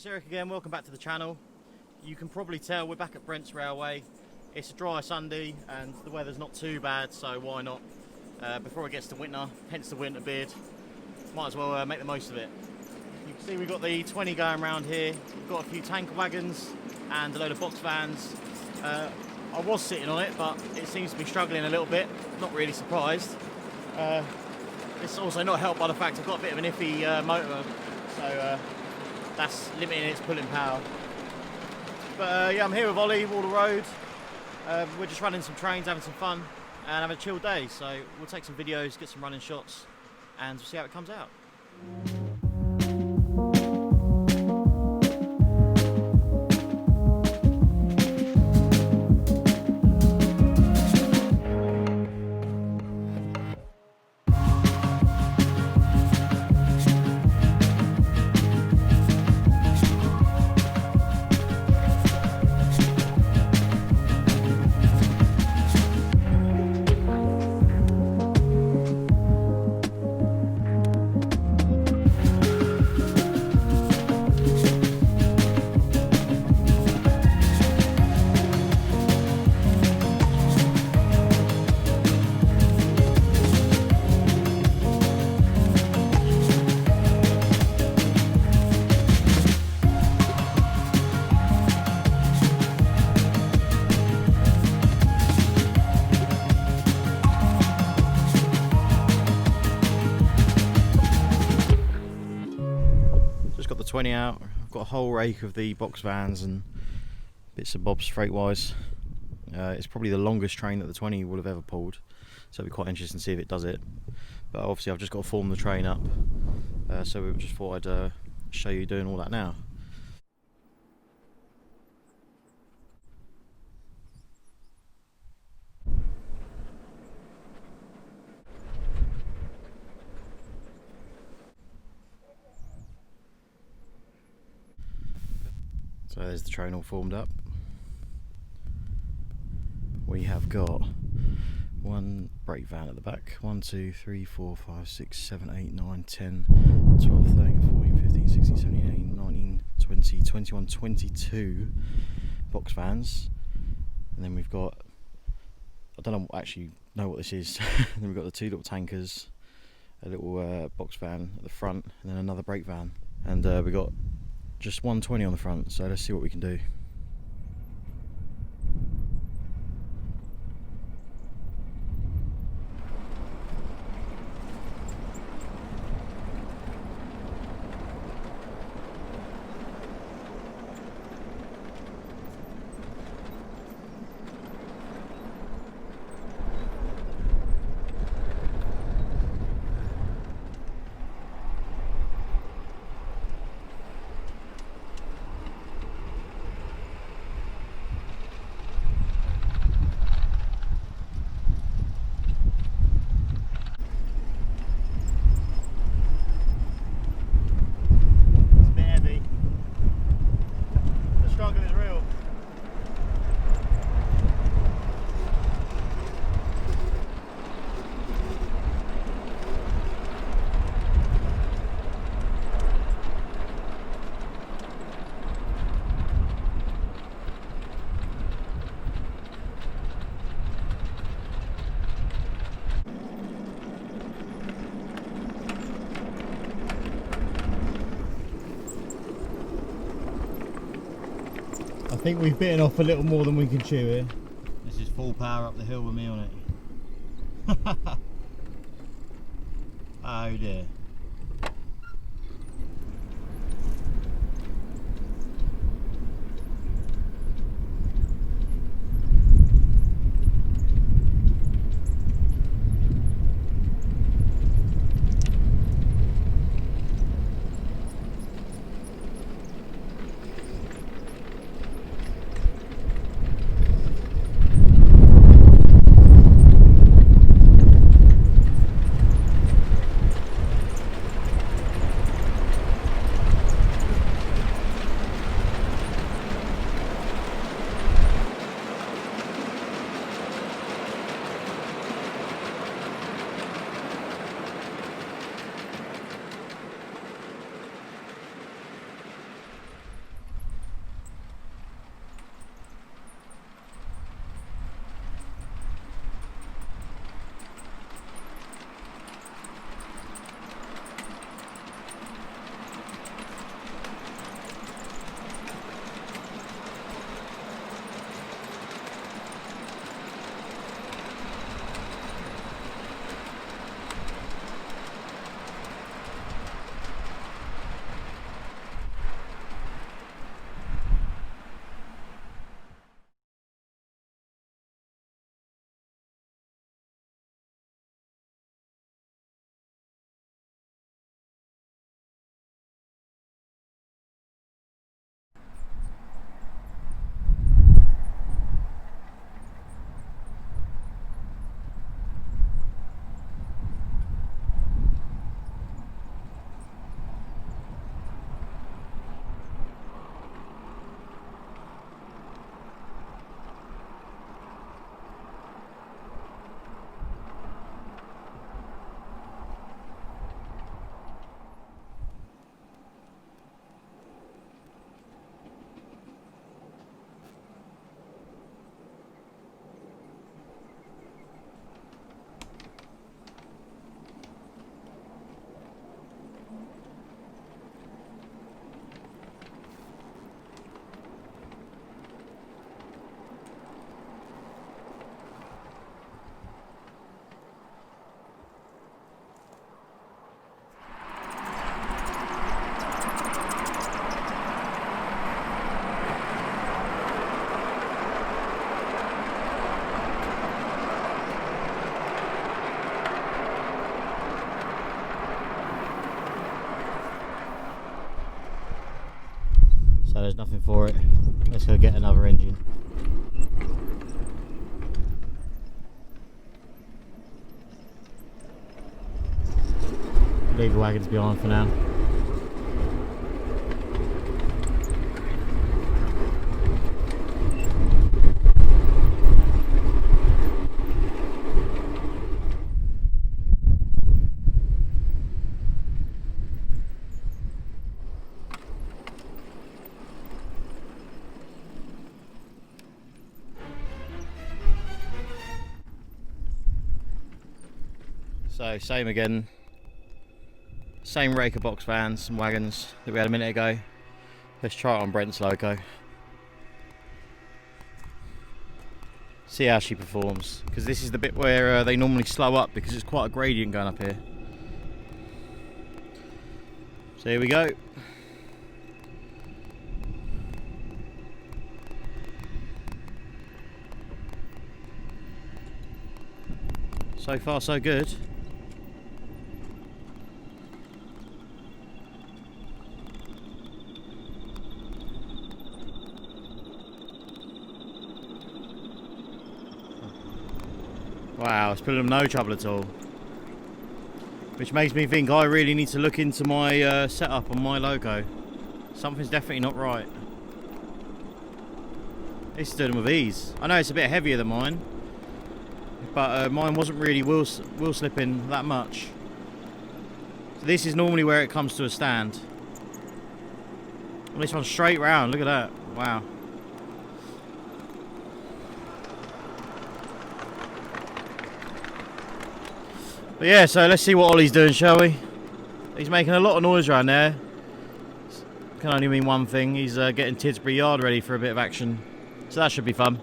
it's Eric again, welcome back to the channel. You can probably tell we're back at Brents Railway. It's a dry Sunday and the weather's not too bad, so why not? Before it gets to winter, hence the winter beard, might as well make the most of it. You can see we've got the 20 going around here. We've got a few tanker wagons and a load of box vans. I was sitting on it, but it seems to be struggling a little bit. Not really surprised. It's also not helped by the fact I've got a bit of an iffy motor, so that's limiting its pulling power. But yeah, I'm here with Ollie, Wardle Road. We're just running some trains, having some fun, and having a chill day. So we'll take some videos, get some running shots, and we'll see how it comes out. Got the 20 out. I've got a whole rake of the box vans and bits and bobs freight wise. It's probably the longest train that the 20 will have ever pulled, so it'll be quite interesting to see if it does it. But obviously I've just got to form the train up, so we just thought I'd show you doing all that now. So there's the train all formed up. We have got one brake van at the back. 1, 2, 3, 4, 5, 6, 7, 8, 9, 10, 12, 13, 14, 15, 16, 17, 18, 19, 20, 21, 22 box vans. And then we've got, I don't actually know what this is. Then we've got the two little tankers, a little box van at the front, and then another brake van. And we've got just 120 on the front, so let's see what we can do. I think we've bitten off a little more than we can chew here. This is full power up the hill with me on it. Oh dear. there's nothing for it. Let's go get another engine. Leave the wagons behind for now. So same again, same rake of box vans and wagons that we had a minute ago. Let's try it on Brent's loco. See how she performs, because this is the bit where they normally slow up because it's quite a gradient going up here. So here we go. So far so good. Wow, it's putting them no trouble at all. Which makes me think I really need to look into my setup on my loco. Something's definitely not right. This is doing them with ease. I know it's a bit heavier than mine, but mine wasn't really wheel slipping that much. So this is normally where it comes to a stand. Well, this one's straight round, look at that. Wow. But yeah, so let's see what Ollie's doing, shall we? He's making a lot of noise around there. Can only mean one thing, he's getting Tidsbury Yard ready for a bit of action. So that should be fun.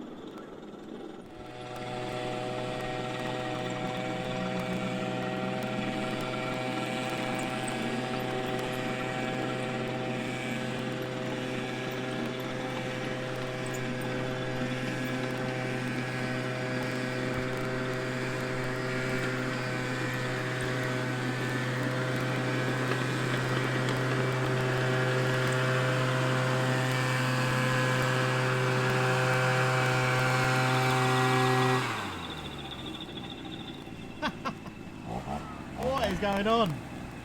What is going on?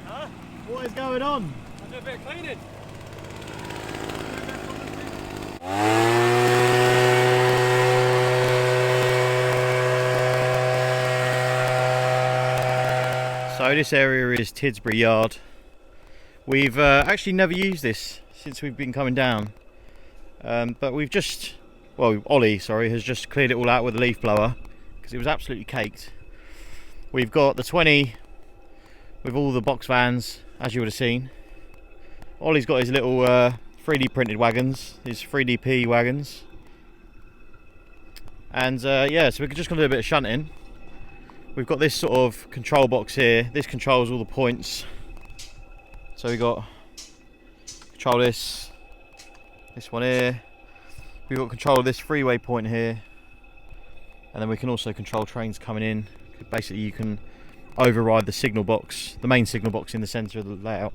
Huh? What is going on? I'll do a bit of cleaning. So this area is Tidsbury Yard. We've actually never used this since we've been coming down. But we've just, well, Ollie, sorry, has just cleared it all out with a leaf blower because it was absolutely caked. We've got the 20 with all the box vans, as you would have seen. Ollie's got his little 3D printed wagons, his 3DP wagons. And yeah, so we're just going to do a bit of shunting. We've got this sort of control box here. This controls all the points. So we've got control this one here. We've got control of this freeway point here. And then we can also control trains coming in. Basically you can override the signal box, the main signal box in the centre of the layout.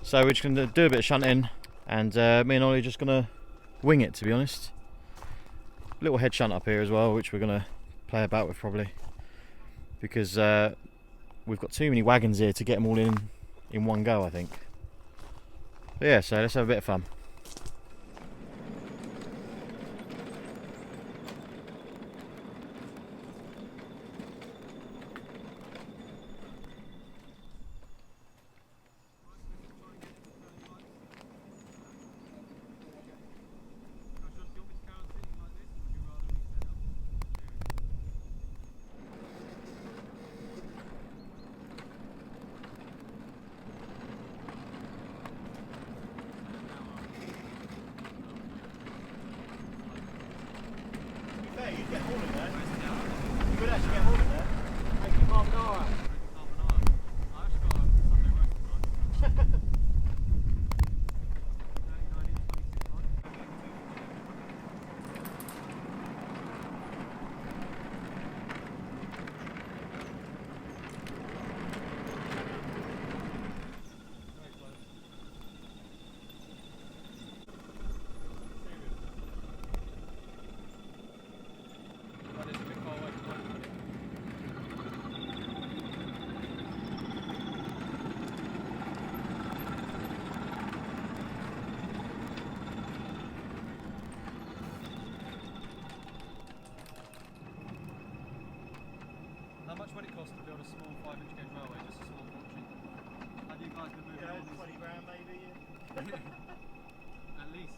So we're just going to do a bit of shunting, and me and Ollie are just going to wing it, to be honest. Little head shunt up here as well, which we're going to play about with probably, because we've got too many wagons here to get them all in one go, I think. But yeah, so let's have a bit of fun. would it cost to build a small 5-inch gauge railway, just a small portion? Have you guys been moving all these? 20 grand maybe. At least.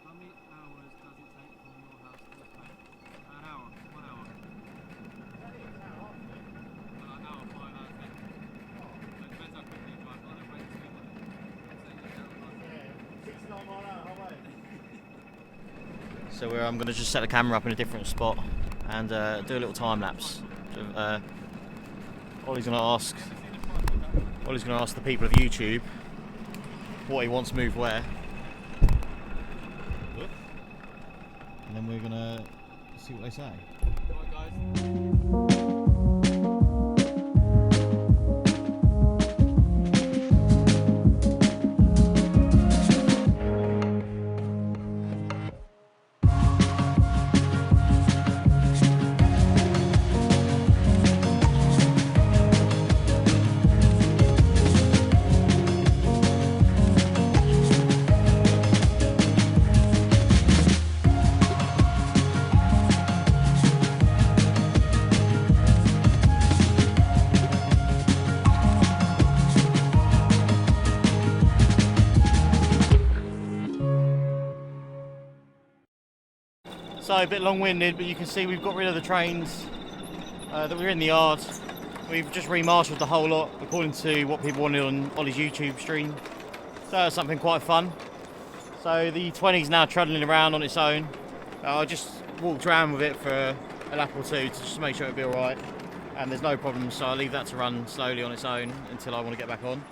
How many hours does it take from your house to this place? An hour? 1 hour? An hour, 5 hours then. So it depends how quickly you drive. I don't wait too much. So I'm going to just set the camera up in a different spot and do a little time lapse. Ollie's going to ask the people of YouTube what he wants moved where, and then we're going to see what they say. Alright guys. So a bit long-winded, but you can see we've got rid of the trains that were in the yard. We've just remarshalled the whole lot according to what people wanted on Ollie's YouTube stream. So that's something quite fun. So the 20's now trundling around on its own. I just walked around with it for a lap or two to just make sure it'll be alright. And there's no problems, so I'll leave that to run slowly on its own until I want to get back on.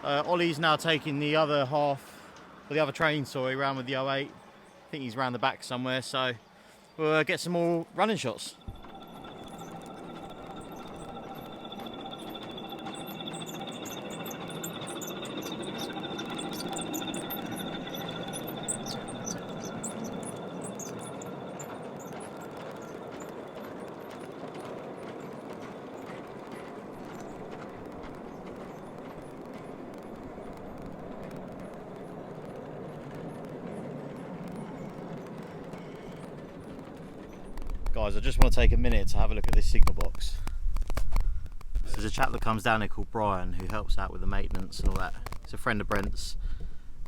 Ollie's now taking the other half, or the other train, sorry, around with the 08. I think he's around the back somewhere, so we'll get some more running shots. Guys, I just want to take a minute to have a look at this signal box. So there's a chap that comes down here called Brian who helps out with the maintenance and all that. He's a friend of Brents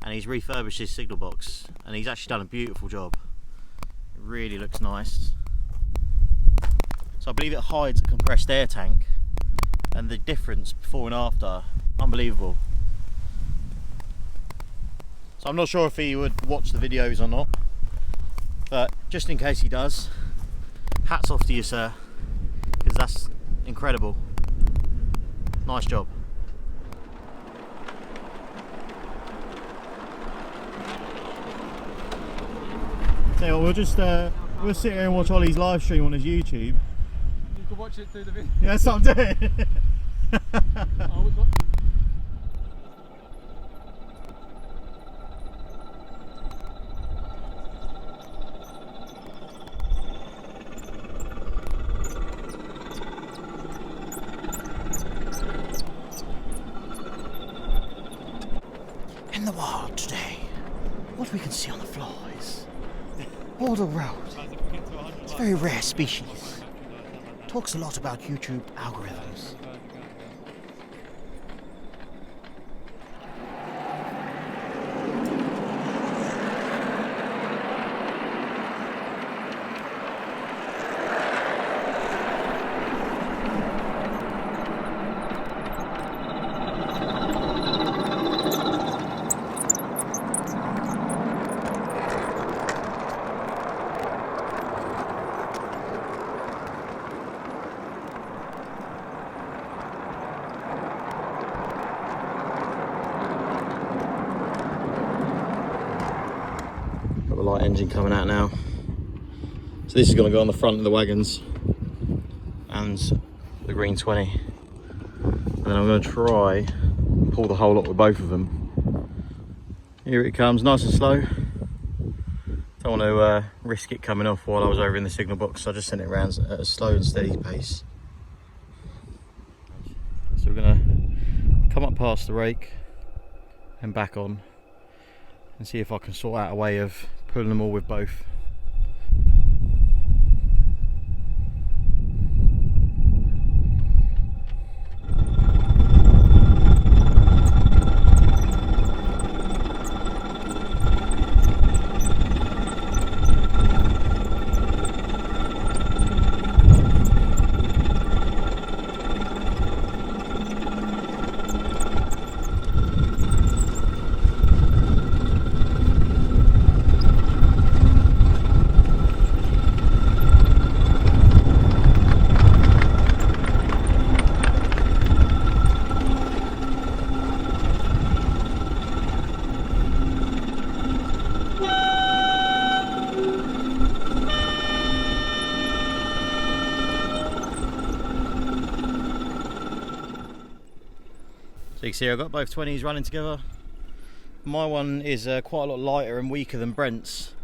and he's refurbished his signal box and he's actually done a beautiful job. It really looks nice. So I believe it hides a compressed air tank, and the difference before and after, unbelievable. So I'm not sure if he would watch the videos or not, but just in case he does, hats off to you, sir, because that's incredible. Nice job. So we'll just we'll sit here and watch Ollie's live stream on his YouTube. You can watch it through the video. Yeah, that's what I'm doing. Oh, we've got... In the wild today, what we can see on the floor is Wardle Road. It's a very rare species. Talks a lot about YouTube algorithms. Got the light engine coming out now. So this is going to go on the front of the wagons and the green 20. And then I'm going to try and pull the whole lot with both of them. Here it comes, nice and slow. Don't want to risk it coming off while I was over in the signal box, so I just sent it around at a slow and steady pace. So we're going to come up past the rake and back on and see if I can sort out a way of pulling them all with both. So you can see I've got both 20s running together. My one is quite a lot lighter and weaker than Brent's.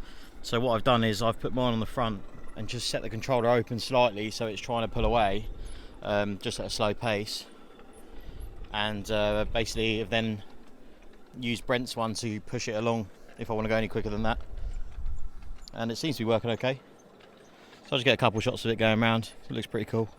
So what I've done is I've put mine on the front and just set the controller open slightly so it's trying to pull away, just at a slow pace. And basically I've then used Brent's one to push it along if I want to go any quicker than that. And it seems to be working okay. So I'll just get a couple shots of it going around. It looks pretty cool.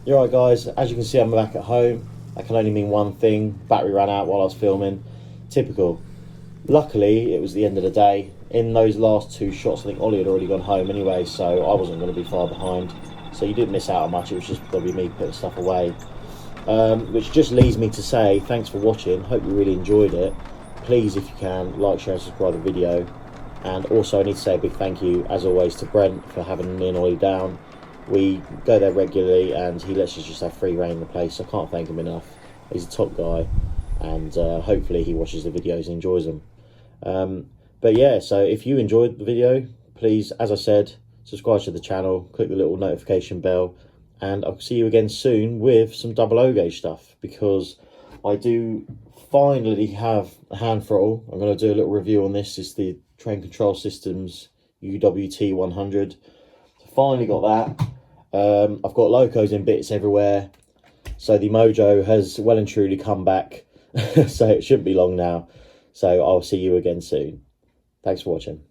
You're right guys, as you can see I'm back at home. That can only mean one thing, battery ran out while I was filming. Typical. Luckily it was the end of the day. In those last two shots I think Ollie had already gone home anyway, so I wasn't going to be far behind. So you didn't miss out on much, it was just probably me putting stuff away. Which just leads me to say thanks for watching, hope you really enjoyed it. Please, if you can, like, share and subscribe to the video. And also I need to say a big thank you as always to Brent for having me and Ollie down. We go there regularly and he lets us just have free reign in the place. I can't thank him enough. He's a top guy, and hopefully he watches the videos and enjoys them. But yeah, so if you enjoyed the video, please, as I said, subscribe to the channel, click the little notification bell, and I'll see you again soon with some 00 gauge stuff, because I do finally have a hand throttle. I'm going to do a little review on this. It's the Train Control Systems UWT 100. So finally got that. I've got locos in bits everywhere, so the mojo has well and truly come back. So it shouldn't be long now. So I'll see you again soon. Thanks for watching.